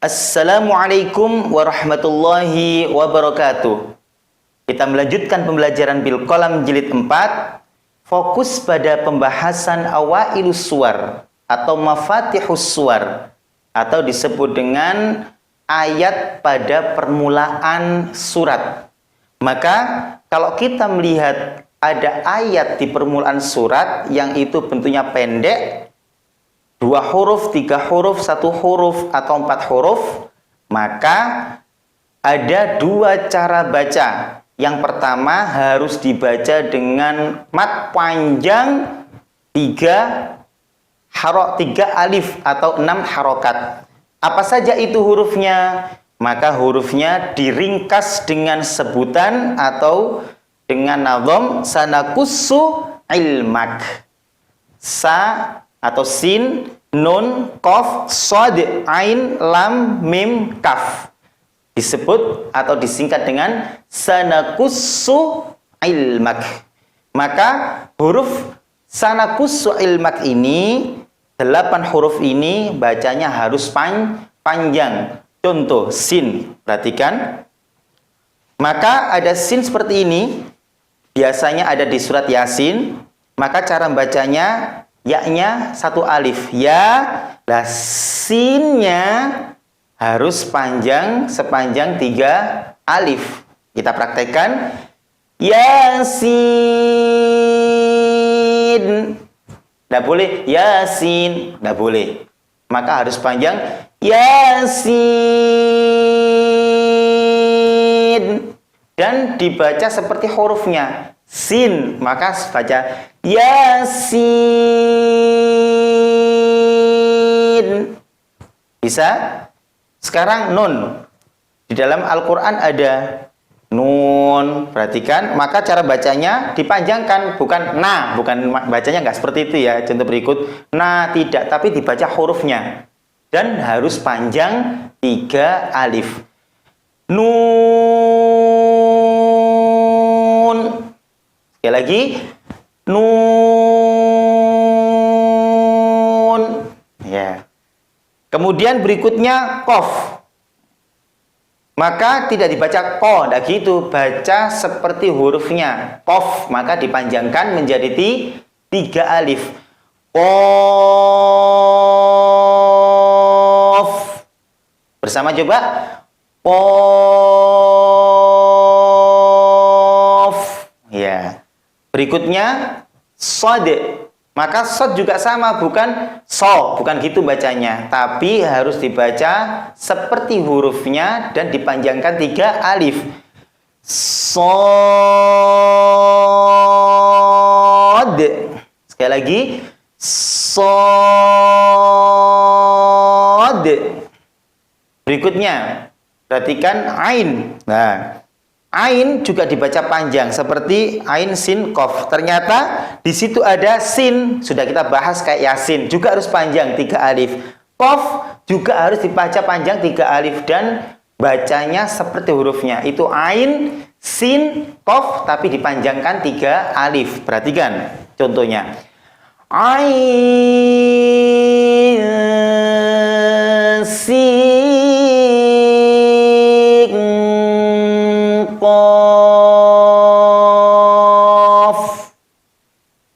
Assalamualaikum warahmatullahi wabarakatuh. Kita melanjutkan pembelajaran bil qalam jilid 4, fokus pada pembahasan awailus suwar atau mafatihus suwar, atau disebut dengan ayat pada permulaan surat. Maka kalau kita melihat ada ayat di permulaan surat yang itu bentuknya pendek, 2 huruf, 3 huruf, 1 huruf, atau 4 huruf, maka ada 2 cara baca. Yang pertama harus dibaca dengan mat panjang 3 alif atau 6 harokat. Apa saja itu hurufnya? Maka hurufnya diringkas dengan sebutan atau dengan nazam sanakussu ilmak. Sa atau sin, nun, qaf, shad, ain, lam, mim, kaf. Disebut atau disingkat dengan sanakussu ilmak. Maka huruf sanakussu ilmak ini, 8 huruf ini bacanya harus panjang. Contoh sin, perhatikan. Maka ada sin seperti ini, biasanya ada di surat Yasin. Maka cara bacanya, ya-nya 1 alif, ya. Lah sinnya harus panjang sepanjang 3 alif. Kita praktekkan. Yasin. Tidak boleh Yasin, tidak boleh. Maka harus panjang Yasin. Dan dibaca seperti hurufnya. Sin, maka baca Yasin. Bisa? Sekarang nun. Di dalam Al-Quran ada nun, perhatikan. Maka cara bacanya dipanjangkan, bukan na, bukan bacanya nggak seperti itu ya. Contoh berikut, na tidak, tapi dibaca hurufnya. Dan harus panjang 3 alif. Nun. Sekali lagi, nun. Ya. Kemudian berikutnya qaf. Maka tidak dibaca ko, tidak gitu. Baca seperti hurufnya. Qaf, maka dipanjangkan menjadi 3 alif. Qaf. Bersama coba. Qaf. Ya. Berikutnya shad. Maka shad juga sama, bukan so, bukan gitu bacanya, tapi harus dibaca seperti hurufnya dan dipanjangkan 3 alif. Shad. Sekali lagi, shad. Berikutnya, perhatikan ain. Nah, ain juga dibaca panjang seperti ain, sin, qaf. Ternyata di situ ada sin, sudah kita bahas kayak Yasin, juga harus panjang 3 alif. Qaf juga harus dibaca panjang 3 alif dan bacanya seperti hurufnya. Itu ain, sin, qaf tapi dipanjangkan 3 alif. Perhatikan contohnya. Ain, sin,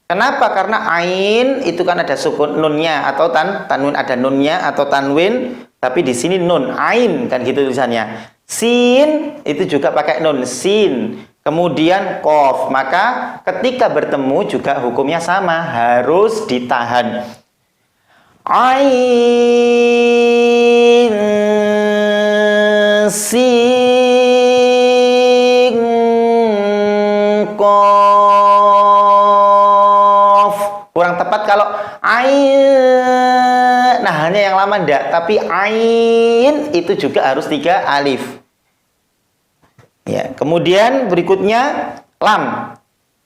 kenapa? Karena ain itu kan ada sukun nunnya atau tanwin, ada nunnya atau tanwin, tapi di sini nun ain kan gitu tulisannya. Sin itu juga pakai nun, sin. Kemudian qaf, maka ketika bertemu juga hukumnya sama, harus ditahan. Ain, sin, qaf. Kurang tepat kalau ain, nah hanya yang lama ndak, tapi ain itu juga harus 3 alif. Ya, kemudian berikutnya lam.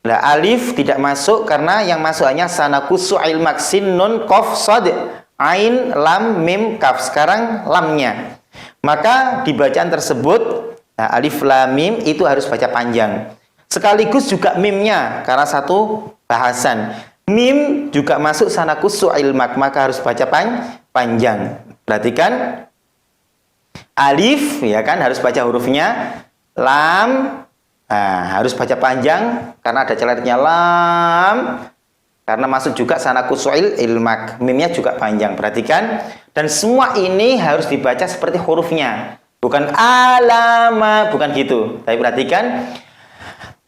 Nah, alif tidak masuk karena yang masuk hanya sanakussu ilmak, sin, nun, qaf, shad, ain, lam, mim, kaf. Sekarang lamnya. Maka di bacaan tersebut, nah, alif, lam, mim itu harus baca panjang. Sekaligus juga mimnya karena satu bahasan. Mim juga masuk sanakussu ilmak, maka harus baca panjang. Perhatikan. Alif, ya kan, harus baca hurufnya. Lam, harus baca panjang karena ada celetnya lam. Karena masuk juga sanaku su'il ilmak. Mimnya juga panjang. Perhatikan. Dan semua ini harus dibaca seperti hurufnya. Bukan alama, bukan gitu. Tapi perhatikan.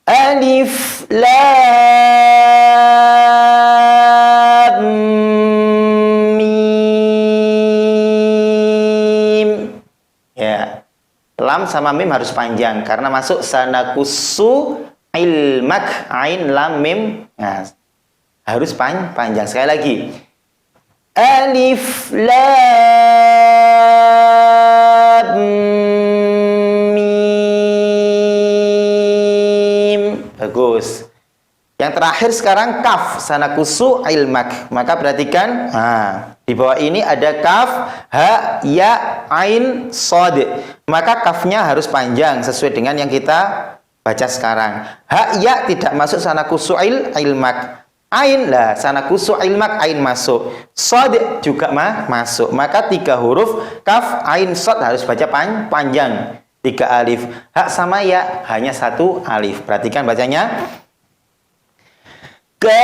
Alif, lam, mim. Ya. Lam sama mim harus panjang. Karena masuk sanakusu ilmak. Ain, lam, mim. Nah, harus panjang. Sekali lagi. Alif, lam, mim. Bagus. Yang terakhir sekarang kaf. Sanakusu ilmak. Maka perhatikan. Di bawah ini ada kaf, ha, ya, ain, sod. Maka kafnya harus panjang sesuai dengan yang kita baca sekarang. Ha, ya tidak masuk sanakusu ilmak. Ain lah, sanakusu ilmak, ain masuk. Sod juga masuk. Maka 3 huruf kaf, ain, sod harus baca panjang. 3 alif. Ha sama ya hanya 1 alif. Perhatikan bacanya. Kaf,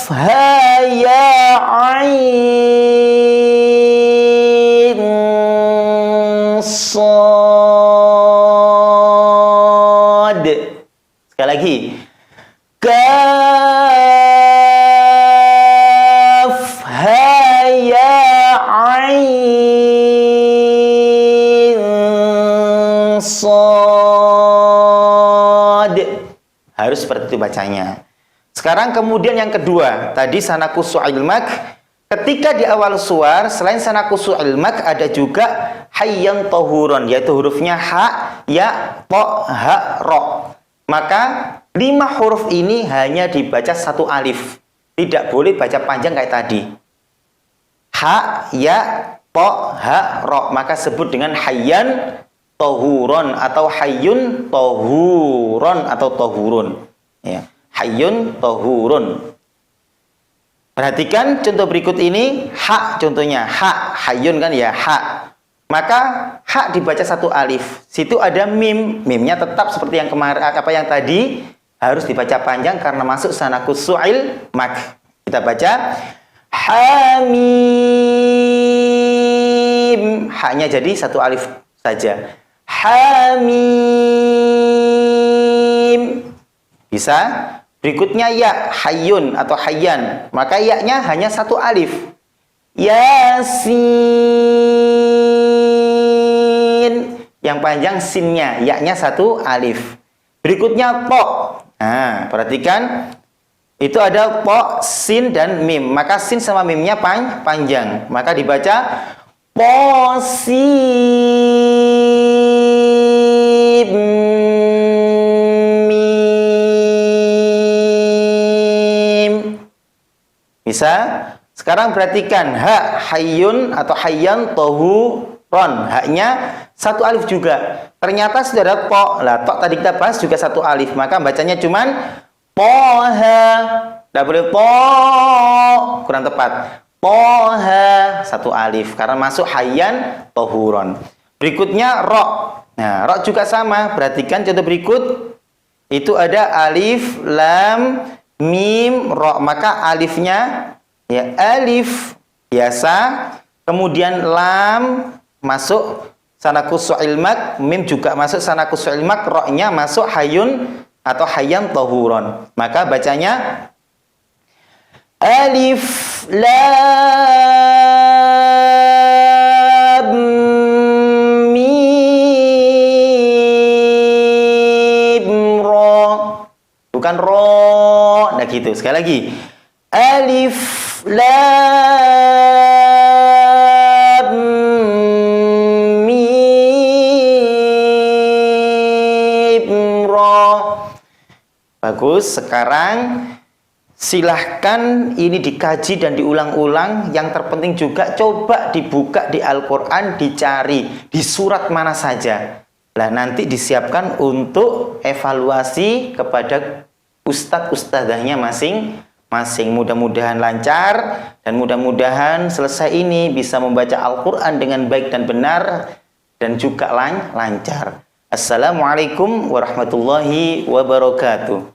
ha, ya, ain, sod. Sekali lagi. Kaf, ha, ya, ain, sod. Harus seperti itu bacanya. Sekarang kemudian yang kedua. Tadi sanakusu ilmak. Ketika di awal suar, selain sanakusu ilmak, ada juga hayyan tohuron. Yaitu hurufnya ha, ya, to, ha, ro. Maka 5 huruf ini hanya dibaca 1 alif. Tidak boleh baca panjang kayak tadi. Ha, ya, to, ha, ro. Maka sebut dengan hayyan tohuron atau hayyun tohuron atau tohurun. Ya. Hayyun tohurun. Perhatikan contoh berikut ini. Ha contohnya. Ha, hayyun kan ya, ha. Maka ha dibaca 1 alif. Situ ada mim. Mimnya tetap seperti yang kemarin, apa yang tadi, harus dibaca panjang karena masuk sanakusu ilmak. Kita baca hamim. Ha-nya jadi 1 alif saja. Hamim. Bisa? Berikutnya ya, hayyun atau hayyan. Maka ya-nya hanya 1 alif. Yasin. Yang panjang sinnya, ya-nya 1 alif. Berikutnya to. Nah, perhatikan. Itu ada to, sin, dan mim. Maka sin sama mimnya panjang. Maka dibaca posim. Bisa? Sekarang perhatikan. Ha, hayyun atau hayyan tohuron. Haknya 1 alif juga. Ternyata sudah ada to. Lah, to tadi kita bahas juga 1 alif. Maka bacanya cuman toha. Tidak boleh to. Kurang tepat. Toha. 1 alif. Karena masuk hayyan tohuron. Berikutnya ro. Nah, ro juga sama. Perhatikan contoh berikut. Itu ada alif, lam, mim, ro. Maka alifnya ya alif biasa, kemudian lam masuk sanakusu ilmak, mim juga masuk sanakusu ilmak, ro-nya masuk hayyun atau hayyan tohuron. Maka bacanya alif lam mim ro. Bukan ro. Nah gitu. Sekali lagi. Alif lam mim ro. Bagus. Sekarang silahkan ini dikaji dan diulang-ulang. Yang terpenting juga coba dibuka di Al-Quran, dicari di surat mana saja. Lah nanti disiapkan untuk evaluasi kepada ustadz-ustadzahnya masing-masing. masing-masing. Mudah-mudahan lancar dan mudah-mudahan selesai ini bisa membaca Al-Quran dengan baik dan benar dan juga lancar. Assalamualaikum warahmatullahi wabarakatuh.